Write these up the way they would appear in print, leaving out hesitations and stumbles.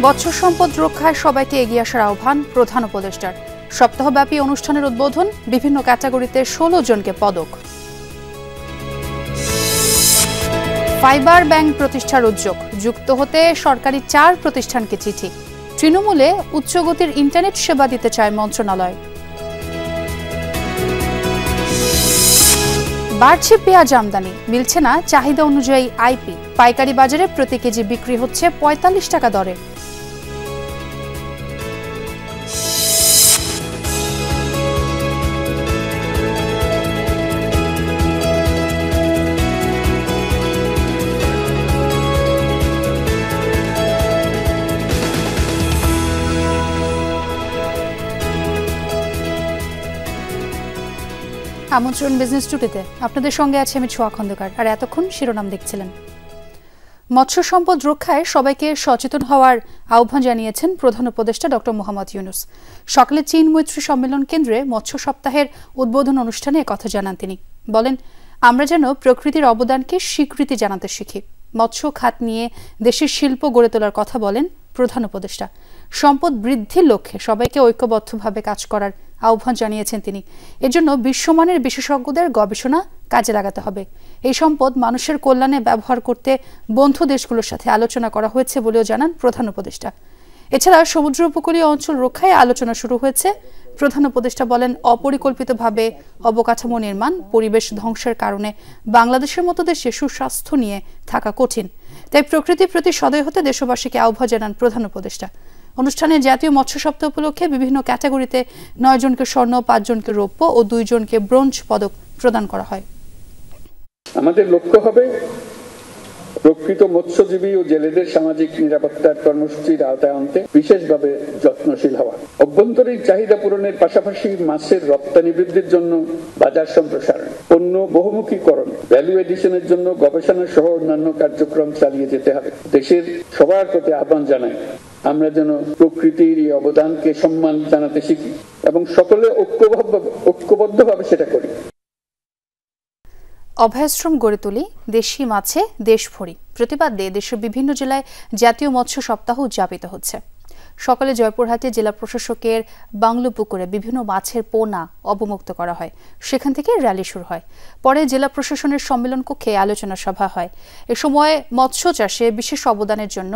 মৎস্য সম্পদ রক্ষায় সবাইকে এগিয়ে আসার আহ্বান প্রধান উপদেষ্টার। সপ্তাহব্যাপী অনুষ্ঠানের উদ্বোধন, বিভিন্ন ক্যাটাগরিতে 16 জনকে পদক। ফাইবার ব্যাংক প্রতিষ্ঠার উদ্যোগ, যুক্ত হতে সরকারি 4 প্রতিষ্ঠানকে চিঠি। তৃণমূলে উচ্চগতির ইন্টারনেট সেবা দিতে চায় মন্ত্রণালয়। বাড়ছে পেঁয়াজ আমদানি, মিলছে না চাহিদা অনুযায়ী আইপি। পাইকারি বাজারে প্রতি কেজি বিক্রি হচ্ছে 45 টাকা দরে। আমন্ত্রণ বিজনেস টুডেতে, আপনাদের সঙ্গে আছে আমি ছোঁয়া খন্দকার। আর এতক্ষণ শিরোনাম দেখছিলেন। মৎস্য সম্পদ রক্ষায় সবাইকে সচেতন হওয়ার আহ্বান জানিয়েছেন প্রধান উপদেষ্টা ডক্টর মোহাম্মদ ইউনূস। সকালে চীন মৈত্রী সম্মেলন কেন্দ্রে মৎস্য সপ্তাহের উদ্বোধন অনুষ্ঠানে একথা জানান তিনি। বলেন, আমরা যেন প্রকৃতির অবদানকে স্বীকৃতি জানাতে শিখি। মৎস্য খাত নিয়ে দেশের শিল্প গড়ে তোলার কথা বলেন প্রধান উপদেষ্টা। সম্পদ বৃদ্ধির লক্ষ্যে সবাইকে ঐক্যবদ্ধভাবে কাজ করার আহ্বান জানিয়েছেন তিনি। এজন্য বিশ্বমানের বিশেষজ্ঞদের গবেষণা কাজে লাগাতে হবে। এই সম্পদ মানুষের কল্যাণে ব্যবহার করতে বন্ধু দেশগুলোর সাথে আলোচনা করা হয়েছে বলেও জানান প্রধান উপদেষ্টা। এছাড়া সমুদ্র উপকূলীয় অঞ্চল রক্ষায় আলোচনা শুরু হয়েছে। প্রধান উপদেষ্টা বলেন, অপরিকল্পিতভাবে অবকাঠামো নির্মাণ, পরিবেশ ধ্বংসের কারণে বাংলাদেশের মতো দেশে সুস্বাস্থ্য নিয়ে থাকা কঠিন। তাই প্রকৃতির প্রতি সদয় হতে দেশবাসীকে আহ্বান জানান প্রধান উপদেষ্টা। অনুষ্ঠানে জাতীয় মৎস্য সপ্তাহ উপলক্ষে বিভিন্ন ক্যাটাগরিতে 9 জনকে স্বর্ণ, 5 জনকে রৌপ্য ও 2 জনকে ব্রোঞ্জ পদক প্রদান করা হয়। আমাদের লক্ষ্য হবে প্রকৃত মৎস্যজীবী ও জেলেদের সামাজিক নিরাপত্তার কর্মসূচির আওতায় আনতে বিশেষভাবে যত্নশীল হওয়া। অভ্যন্তরীণ চাহিদা পূরণের পাশাপাশি মাছের রপ্তানি বৃদ্ধির জন্য বাজার সম্প্রসারণ, পণ্য বহুমুখীকরণ, ভ্যালু এডিশনের জন্য গবেষণা সহ অন্যান্য কার্যক্রম চালিয়ে যেতে হবে। দেশের সবার প্রতি আহ্বান জানাই, আমরা যেন প্রকৃতির এই অবদানকে সম্মান জানাতে শিখি এবং সকলে ঐক্যবদ্ধভাবে সেটা করি। অভয়াশ্রম গড়ে তুলি, দেশি মাছে দেশ ভরি প্রতিবাদে দেশের বিভিন্ন জেলায় জাতীয় মৎস্য সপ্তাহ উদযাপিত হচ্ছে। সকালে জয়পুরহাটে জেলা প্রশাসকের বাংলোপুকুরে বিভিন্ন মাছের পোনা অবমুক্ত করা হয়। সেখান থেকে র্যালি শুরু হয়। পরে জেলা প্রশাসনের সম্মেলন কক্ষে আলোচনা সভা হয়। এ সময় মৎস্য চাষে বিশেষ অবদানের জন্য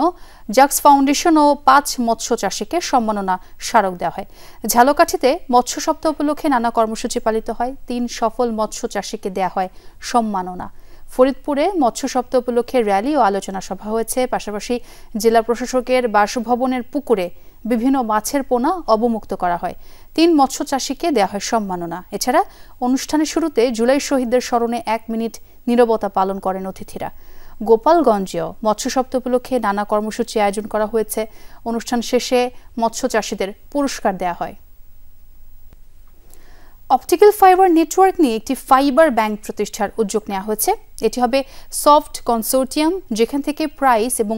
জাক্স ফাউন্ডেশন ও 5 মৎস্য চাষীকে সম্মাননা স্মারক দেওয়া হয়। ঝালকাঠিতে মৎস্য সপ্তাহ উপলক্ষে নানা কর্মসূচি পালিত হয়। 3 সফল মৎস্য চাষীকে দেওয়া হয় সম্মাননা। ফরিদপুরে মৎস্য সপ্তাহ উপলক্ষে র্যালি ও আলোচনা সভা হয়েছে। পাশাপাশি জেলা প্রশাসকের বাসভবনের পুকুরে বিভিন্ন মাছের পোনা অবমুক্ত করা হয়। 3 মৎস্য চাষীকে দেওয়া হয় সম্মাননা। এছাড়া অনুষ্ঠানের শুরুতে জুলাই শহীদদের স্মরণে 1 মিনিট নীরবতা পালন করেন অতিথিরা। গোপালগঞ্জেও মৎস্য সপ্তাহ উপলক্ষে নানা কর্মসূচি আয়োজন করা হয়েছে। অনুষ্ঠান শেষে মৎস্য চাষীদের পুরস্কার দেওয়া হয়। অপটিক্যাল ফাইবার নেটওয়ার্ক নিয়ে একটি ফাইবার ব্যাংক প্রতিষ্ঠার উদ্যোগ নেওয়া হয়েছে। এটি হবে সফট কনসোর্টিয়াম, যেখান থেকে প্রাইস এবং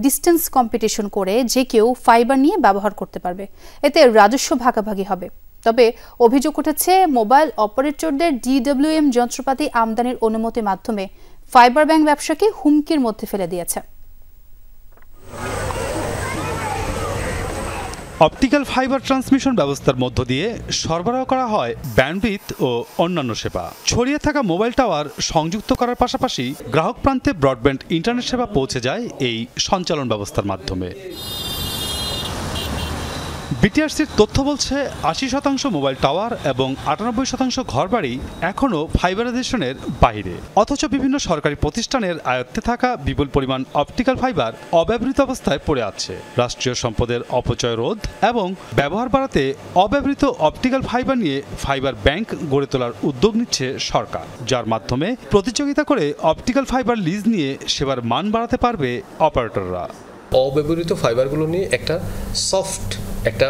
ডিস্টেন্স কম্পিটিশন করে যে কেউ ফাইবার নিয়ে ব্যবহার করতে পারবে। এতে রাজস্ব ভাগাভাগি হবে। তবে অভিযোগ উঠেছে, মোবাইল অপারেটরদের DWM যন্ত্রপাতি আমদানির অনুমতির মাধ্যমে ফাইবার ব্যাংক ব্যবসাকে হুমকির মধ্যে ফেলে দিয়েছে। অপটিক্যাল ফাইবার ট্রান্সমিশন ব্যবস্থার মধ্য দিয়ে সরবরাহ করা হয় ব্যান্ডউইথ ও অন্যান্য সেবা। ছড়িয়ে থাকা মোবাইল টাওয়ার সংযুক্ত করার পাশাপাশি গ্রাহক প্রান্তে ব্রডব্যান্ড ইন্টারনেট সেবা পৌঁছে যায় এই সঞ্চালন ব্যবস্থার মাধ্যমে। বিটিআরসির তথ্য বলছে, 80% মোবাইল টাওয়ার এবং 98% ঘরবাড়ি এখনও ফাইবারাইজেশনের বাইরে। অথচ বিভিন্ন সরকারি প্রতিষ্ঠানের আয়ত্তে থাকা বিপুল পরিমাণ অপটিক্যাল ফাইবার অব্যবহৃত অবস্থায় পড়ে আছে। রাষ্ট্রীয় সম্পদের অপচয় রোধ এবং ব্যবহার বাড়াতে অব্যবহৃত অপটিক্যাল ফাইবার নিয়ে ফাইবার ব্যাংক গড়ে তোলার উদ্যোগ নিচ্ছে সরকার, যার মাধ্যমে প্রতিযোগিতা করে অপটিক্যাল ফাইবার লিজ নিয়ে সেবার মান বাড়াতে পারবে অপারেটররা। অব্যবহৃত ফাইবারগুলো নিয়ে একটা সফট একটা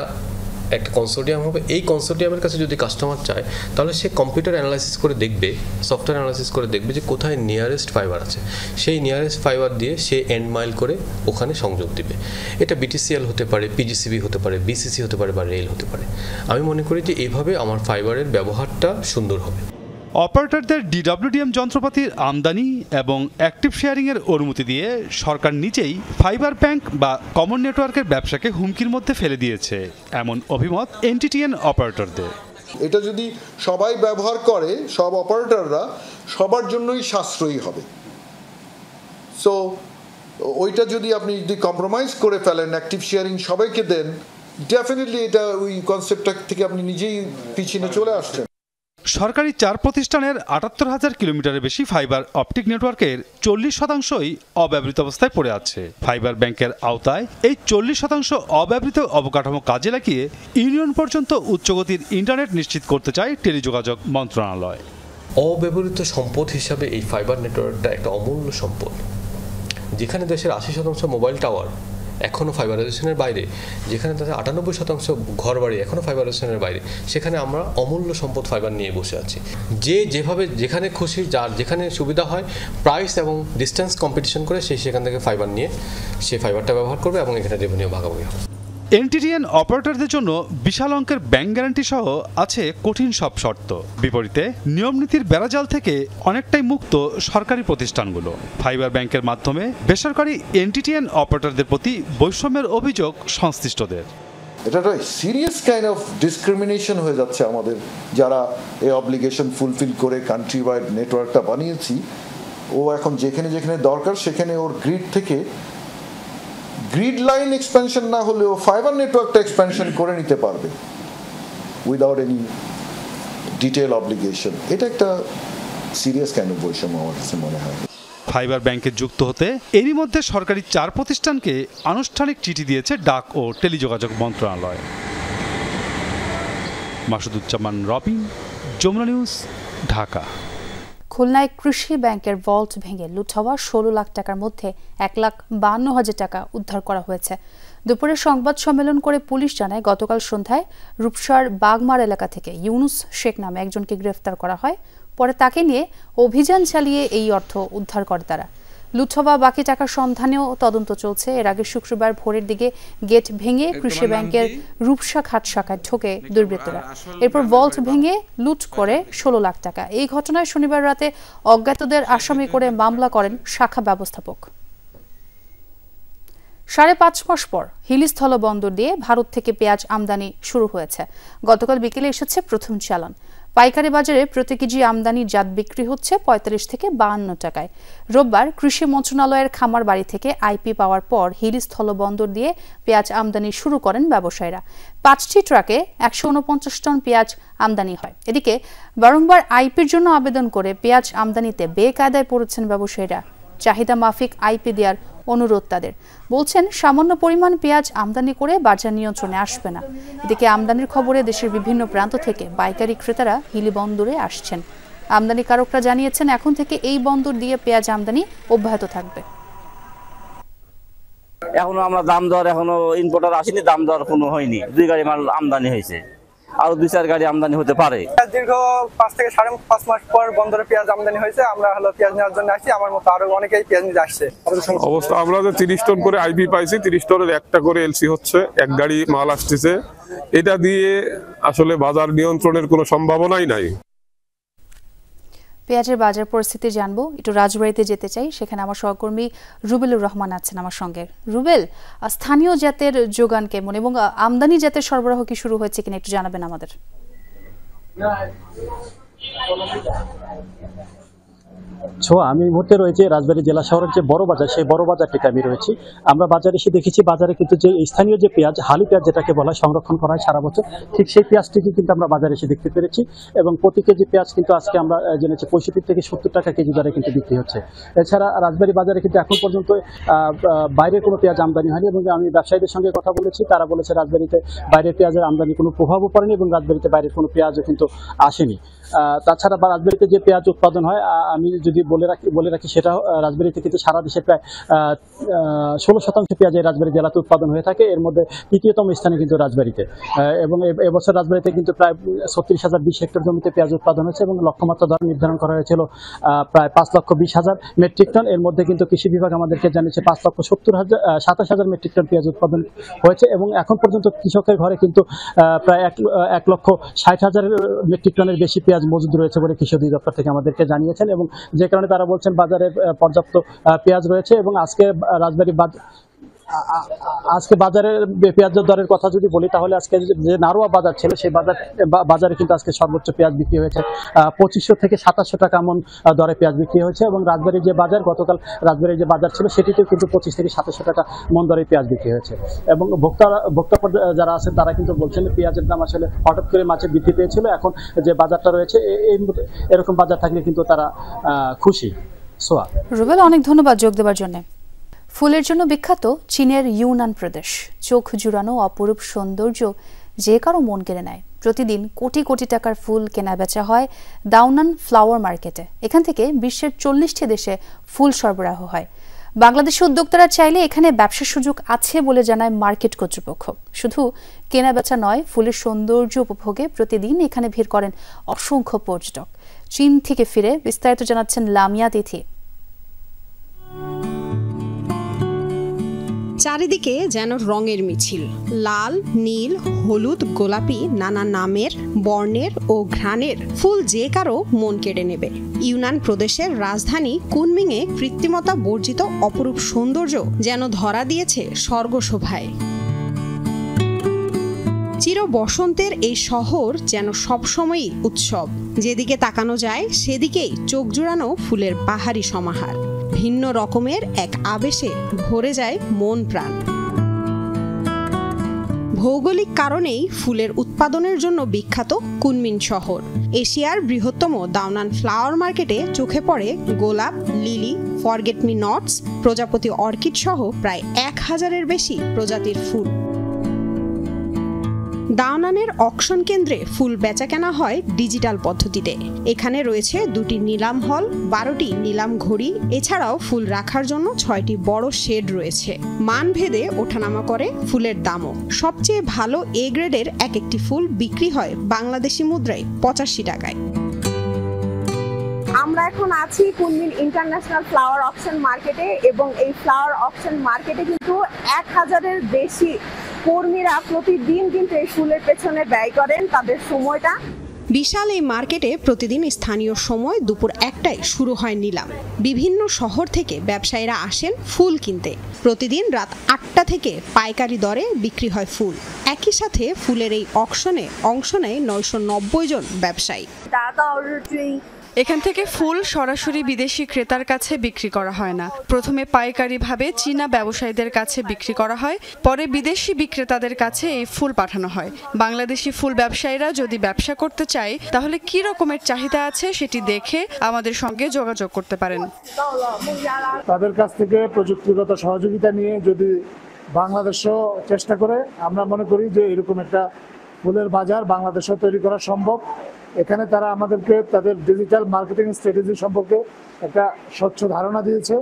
কনসোর্টিয়াম হবে। এই কনসোর্টিয়ামের কাছে যদি কাস্টমার চায়, তাহলে সে কম্পিউটার অ্যানালাইসিস করে দেখবে, সফটওয়্যার অ্যানালাইসিস করে দেখবে যে কোথায় নিয়ারেস্ট ফাইবার আছে। সেই নিয়ারেস্ট ফাইবার দিয়ে সে এন্ড মাইল করে ওখানে সংযোগ দিবে। এটা BTCL হতে পারে, PGCB হতে পারে, BCC হতে পারে বা রেল হতে পারে। আমি মনে করি যে এইভাবে আমার ফাইবারের ব্যবহারটা সুন্দর হবে। অপারেটরদের ডিডব্লিউডিএম যন্ত্রপাতির আমদানি এবং অ্যাক্টিভ শেয়ারিংয়ের অনুমতি দিয়ে সরকার নিজেই ফাইবার ব্যাংক বা কমন নেটওয়ার্কের ব্যবসাকে হুমকির মধ্যে ফেলে দিয়েছে, এমন অভিমত এনটিটিএন অপারেটরদের। এটা যদি সবাই ব্যবহার করে, সব অপারেটররা, সবার জন্যই সাশ্রয়ী হবে। সো ওইটা যদি আপনি কম্প্রোমাইজ করে ফেলেন, অ্যাক্টিভ শেয়ারিং সবাইকে দেন, ডেফিনেটলি এটা ওই কনসেপ্টটা থেকে আপনি নিজেই পিছনে চলে আসছেন। সরকারি 4 প্রতিষ্ঠানের ৭৮,০০০ কিলোমিটারের বেশি ফাইবার অপটিক নেটওয়ার্কের ৪০% অব্যবহৃত অবস্থায় পড়ে আছে। ফাইবার ব্যাংকের আওতায় এই ৪০% অব্যবহৃত অবকাঠামো কাজে লাগিয়ে ইউনিয়ন পর্যন্ত উচ্চগতির ইন্টারনেট নিশ্চিত করতে চায় টেলিযোগাযোগ মন্ত্রণালয়। অব্যবহৃত সম্পদ হিসাবে এই ফাইবার নেটওয়ার্কটা একটা অমূল্য সম্পদ। যেখানে দেশের ৮০% মোবাইল টাওয়ার এখনও ফাইবারাইজেশনের বাইরে, যেখানে তাদের ৯৮% ঘর বাড়ি এখনও ফাইবারাইজেশনের বাইরে, সেখানে আমরা অমূল্য সম্পদ ফাইবার নিয়ে বসে আছি। যেভাবে যেখানে খুশি, যার যেখানে সুবিধা হয়, প্রাইস এবং ডিস্টেন্স কম্পিটিশন করে সেখান থেকে ফাইবার নিয়ে সে ফাইবারটা ব্যবহার করবে এবং এখানে রেভিনিউ ভাগাভাগি হবে। এনটিটিএন অপারেটরদের জন্য বিশাল অঙ্কের ব্যাংক গ্যারান্টি সহ আছে কঠিন সব শর্ত। বিপরীতে নিয়মনীতির বেড়াজাল থেকে অনেকটাই মুক্ত সরকারি প্রতিষ্ঠানগুলো। ফাইবার ব্যাংকের মাধ্যমে বেসরকারি এনটিটিএন অপারেটরদের প্রতি বৈষম্যের অভিযোগ সংশ্লিষ্টদের। এটা একটা সিরিয়াস কাইন্ড অফ ডিসক্রিমিনেশন হয়ে যাচ্ছে আমাদের, যারা এই অব্লিগেশন ফুলফিল করে কান্ট্রি ওয়াইড নেটওয়ার্কটা বানিয়েছি। ও এখন যেখানে যেখানে দরকার সেখানে ওর গ্রিড থেকে গ্রিড লাইন এক্সপেনশন না হলেও ফাইবার নেটওয়ার্কটা এক্সপেনশন করে নিতে পারবে উইদাউট এনি ডিটেল অব্লিগেশন। এটা একটা সিরিয়াস কাইন্ড অফ বৈষম্য আমার কাছে মনে হয়। ফাইবার ব্যাংকে যুক্ত হতে এরই মধ্যে সরকারি 4 প্রতিষ্ঠানকে আনুষ্ঠানিক চিঠি দিয়েছে ডাক ও টেলিযোগাযোগ মন্ত্রণালয়। মাসুদুজ্জামান রবিন, যমুনা নিউজ, ঢাকা। খুলনায় কৃষি ব্যাংকের ভল্ট ভেঙে লুট হওয়া ১৬ লাখ টাকার মধ্যে ১,৫২,০০০ টাকা উদ্ধার করা হয়েছে। দুপুরে সংবাদ সম্মেলন করে পুলিশ জানায়, গতকাল সন্ধ্যায় রূপসার বাগমার এলাকা থেকে ইউনুস শেখ নামে একজনকে গ্রেফতার করা হয়। পরে তাকে নিয়ে অভিযান চালিয়ে এই অর্থ উদ্ধার করে তারা। লুট হওয়া বাকি টাকার সন্ধানেও তদন্ত চলছে। এর আগে শুক্রবার ভোরের দিকে গেট ভেঙে কৃষি ব্যাংকের রূপসা খাট শাখায় ঢোকে দুর্বৃত্তরা। এরপর ভল্ট ভেঙে লুট করে ১৬ লাখ টাকা। এই ঘটনায় শনিবার রাতে অজ্ঞাতদের আসামি করে মামলা করেন শাখা ব্যবস্থাপক। ৫.৫ মাস পর হিলি স্থল বন্দর দিয়ে ভারত থেকে পেঁয়াজ আমদানি শুরু হয়েছে। গতকাল বিকেলে এসেছে প্রথম চালান। পাইকারি বাজারে প্রতি কেজি আমদানি জাত বিক্রি হচ্ছে ৪৫ থেকে ৫২ টাকায়। রোববার কৃষি মন্ত্রণালয়ের খামার বাড়ি থেকে আইপি পাওয়ার পর হিলি স্থল বন্দর দিয়ে পেঁয়াজ আমদানি শুরু করেন ব্যবসায়ীরা। ৫টি ট্রাকে ১৪৯ টন পেঁয়াজ আমদানি হয়। এদিকে বারংবার আইপির জন্য আবেদন করে পেঁয়াজ আমদানিতে বেকায়দায় পড়েছেন ব্যবসায়ীরা। চাহিদা মাফিক আইপি দেওয়ার অনুরোধ তাদের। বলছেন, সামান্য পরিমাণ পেঁয়াজ আমদানি করে বাজার নিয়ন্ত্রণে আসবে না। এদিকে আমদানির খবরে দেশের বিভিন্ন প্রান্ত থেকে পাইকারি ক্রেতারা হিলি বন্দরে আসছেন। আমদানিকারকরা জানিয়েছেন, এখন থেকে এই বন্দর দিয়ে পেঁয়াজ আমদানি অব্যাহত থাকবে। এখনো আমরা দাম দর এখনো ইম্পোর্টার আসেনি, দাম দর কোনো হয়নি। 2 গাড়ি মাল আমদানি হয়েছে, আরো 2-4 গাড়ি আমদানি হতে পারে। দীর্ঘ 5 থেকে 5.5 মাস পর বন্দরে পেঁয়াজ আমদানি হয়েছে। আমরা পেঁয়াজ নেওয়ার জন্য আসছি। আমার মতো আরো অনেকেই পেঁয়াজ নিতে আসছে। অবস্থা আমরা যে 30 টন করে আইপি পাইছি, 30 টনের একটা করে এলসি হচ্ছে, এক গাড়ি মাল আসতেছে। এটা দিয়ে আসলে বাজার নিয়ন্ত্রণের কোনো সম্ভাবনাই নাই। পেঁয়াজের বাজার পরিস্থিতি জানবো, একটু রাজবাড়িতে যেতে চাই। সেখানে আমার সহকর্মী রুবেলুর রহমান আছেন আমার সঙ্গে। রুবেল, স্থানীয় জাতের যোগান কেমন এবং আমদানি জাতের সরবরাহ কি শুরু হয়েছে কিনা একটু জানাবেন আমাদের। আমি এই মুহূর্তে রয়েছে রাজবাড়ী জেলা শহরের যে বড় বাজার, সেই বড় বাজার থেকে আমি রয়েছি। আমরা বাজারে এসে দেখেছি, বাজারে কিন্তু যে স্থানীয় যে পেঁয়াজ, হালি পেঁয়াজ যেটাকে বলা হয়, সংরক্ষণ করা হয় সারা বছর, ঠিক সেই পেঁয়াজটিকে কিন্তু আমরা বাজারে এসে দেখতে পেরেছি। এবং প্রতি কেজি পেঁয়াজ কিন্তু আজকে আমরা জেনেছি 65 থেকে 70 টাকা কেজি দরে কিন্তু বিক্রি হচ্ছে। এছাড়া রাজবাড়ী বাজারে কিন্তু এখন পর্যন্ত বাইরের কোনো পেঁয়াজ আমদানি হয়নি। এবং আমি ব্যবসায়ীদের সঙ্গে কথা বলেছি, তারা বলেছে রাজবাড়িতে বাইরের পেঁয়াজের আমদানি কোনো প্রভাবও পড়েনি এবং রাজবাড়িতে বাইরের কোনো পেঁয়াজও কিন্তু আসেনি। তাছাড়া রাজবাড়িতে যে পেঁয়াজ উৎপাদন হয়, আমি যদি বলে রাখি সেটা রাজবাড়ীতে কিন্তু সারা দেশে প্রায় 16% পেঁয়াজ এই রাজবাড়ী জেলাতে উৎপাদন হয়ে থাকে। এর মধ্যে তৃতীয়তম স্থানে কিন্তু রাজবাড়ীতে, এবং এবছর রাজবাড়ীতে কিন্তু প্রায় 36,020 হেক্টর জমিতে পেঁয়াজ উৎপাদন হয়েছে এবং লক্ষ্যমাত্রা দর নির্ধারণ করা হয়েছিল প্রায় 5,20,000 মেট্রিক টন। এর মধ্যে কিন্তু কৃষি বিভাগ আমাদেরকে জানিয়েছে 5,27,000 মেট্রিক টন পেঁয়াজ উৎপাদন হয়েছে, এবং এখন পর্যন্ত কৃষকের ঘরে কিন্তু প্রায় 1,60,000 মেট্রিক টনের বেশি পেঁয়াজ মজুদ রয়েছে বলে কৃষি অধিদপ্তর থেকে আমাদেরকে জানিয়েছেন, এবং যে কারণে তারা বলছেন বাজারে পর্যাপ্ত পেঁয়াজ রয়েছে। এবং আজকে বাজারের পেঁয়াজের দরের কথা যদি বলি তাহলে আজকে যে নারোয়া বাজার ছিল সেই বাজারে কিন্তু আজকে সর্বোচ্চ পেঁয়াজ বিক্রি হয়েছে 2500 থেকে 2700 টাকা মন দরে পেঁয়াজ বিক্রি হয়েছে, এবং রাজবাড়ির যে বাজার গতকাল রাজবাড়ির যে বাজার ছিল সেটিতেও কিন্তু 25 থেকে 2700 টাকা মন দরে পেঁয়াজ বিক্রি হয়েছে। এবং ভোক্তা যারা আছেন তারা কিন্তু বলছেন পেঁয়াজের দাম আসলে হঠাৎ করে মাঝে বৃদ্ধি পেয়েছিল, এখন যে বাজারটা রয়েছে এরকম বাজার থাকলে কিন্তু তারা খুশি। সোয়া রুবেল, অনেক ধন্যবাদ যোগ দেওয়ার জন্য। ফুলের জন্য বিখ্যাত চীনের ইউনান প্রদেশ, চোখ জুড়ানো অপরূপ সৌন্দর্য যে কারো মন কেড়ে নেয়। প্রতিদিন কোটি কোটি টাকার ফুল কেনা বেচা হয় দাওনান ফ্লাওয়ার মার্কেটে। এখান থেকে বিশ্বের 40টি দেশে ফুল সরবরাহ হয়। বাংলাদেশের উদ্যোক্তারা চাইলে এখানে ব্যবসার সুযোগ আছে বলে জানায় মার্কেট কর্তৃপক্ষ। শুধু কেনা বেচা নয়, ফুলের সৌন্দর্য উপভোগে প্রতিদিন এখানে ভিড় করেন অসংখ্য পর্যটক। চীন থেকে ফিরে বিস্তারিত জানাচ্ছেন লামিয়া তিথি। চারিদিকে যেন রঙের মিছিল, লাল, নীল, হলুদ, গোলাপি, নানা নামের, বর্ণের ও ঘ্রাণের ফুল যে কারো মন কেড়ে নেবে। ইউনান প্রদেশের রাজধানী কুনমিংয়ে কৃত্রিমতা বর্জিত অপরূপ সৌন্দর্য যেন ধরা দিয়েছে স্বর্গশোভায়। চির বসন্তের এই শহর যেন সবসময়ই উৎসব। যেদিকে তাকানো যায় সেদিকেই চোখ জুড়ানো ফুলের বাহারি সমাহার। ভিন্ন রকমের এক আবেশে ভরে যায় মন প্রাণ। ভৌগোলিক কারণেই ফুলের উৎপাদনের জন্য বিখ্যাত কুনমিং শহর। এশিয়ার বৃহত্তম দাওনান ফ্লাওয়ার মার্কেটে চোখে পড়ে গোলাপ, লিলি, ফরগেট মি নটস, প্রজাপতি অর্কিড সহ প্রায় 1000-এর বেশি প্রজাতির ফুল। দাওনানের অকশন কেন্দ্রে ফুল বেচাকেনা হয় ডিজিটাল পদ্ধতিতে। এখানে রয়েছে 2টি নিলাম হল, 12টি নিলাম ঘড়ি, এছাড়াও ফুল রাখার জন্য 6টি বড় শেড রয়েছে। মানভেদে ওঠানামা করে ফুলের দামও। সবচেয়ে ভালো এ গ্রেডের এক একটি ফুল বিক্রি হয় বাংলাদেশি মুদ্রায় 85 টাকায়। আমরা এখন আছি কুনমিং ইন্টারন্যাশনাল ফ্লাওয়ার অকশন মার্কেটে, এবং এই ফ্লাওয়ার অকশন মার্কেটে কিন্তু 1000-এর বেশি কর্মীরা প্রতিদিন কিন্তু এই ফুলের পেছনে ব্যয় করেন তাদের সময়টা। বিশাল এই মার্কেটে প্রতিদিন স্থানীয় সময় দুপুর 1টায় শুরু হয় নিলাম। বিভিন্ন শহর থেকে ব্যবসায়ীরা আসেন ফুল কিনতে। প্রতিদিন রাত 8টা থেকে পাইকারি দরে বিক্রি হয় ফুল। একই সাথে ফুলের এই অকশনে অংশ নেয় 990 জন ব্যবসায়ী। এখান থেকে ফুল সরাসরি বিদেশি ক্রেতার কাছে বিক্রি করা হয় না। প্রথমে পাইকারিভাবে চীনা ব্যবসায়ীদের কাছে বিক্রি করা হয়, পরে বিদেশি বিক্রেতাদের কাছে এই ফুল পাঠানো হয়। বাংলাদেশি ফুল ব্যবসায়ীরা যদি ব্যবসা করতে চায় তাহলে কি রকমের চাহিদা আছে সেটি দেখে আমাদের সঙ্গে যোগাযোগ করতে পারেন। তাদের কাছ থেকে প্রযুক্তিগত সহযোগিতা নিয়ে যদি বাংলাদেশও চেষ্টা করে, আমরা মনে করি যে এরকম একটা ফুলের বাজার বাংলাদেশে তৈরি করা সম্ভব। এখানে তারা আমাদেরকে তাদের ডিজিটাল মার্কেটিং স্ট্র্যাটেজি সম্পর্কে একটা স্বচ্ছ ধারণা দিয়েছে।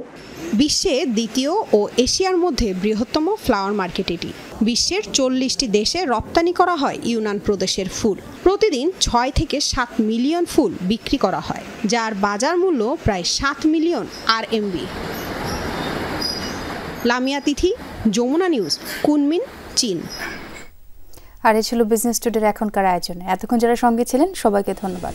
বিশ্বে দ্বিতীয় ও এশিয়ার মধ্যে বৃহত্তম ফ্লাওয়ার মার্কেট এটি। বিশ্বের 40টি দেশে রপ্তানি করা হয় ইউনান প্রদেশের ফুল। প্রতিদিন 6 থেকে 7 মিলিয়ন ফুল বিক্রি করা হয়, যার বাজার মূল্য প্রায় 7 মিলিয়ন RMB। লামিয়া তিথি, যমুনা নিউজ, কুনমিং, চীন। আর এ ছিল বিজনেস টুডের এখনকার আয়োজন। এতক্ষণ যারা সঙ্গে ছিলেন সবাইকে ধন্যবাদ।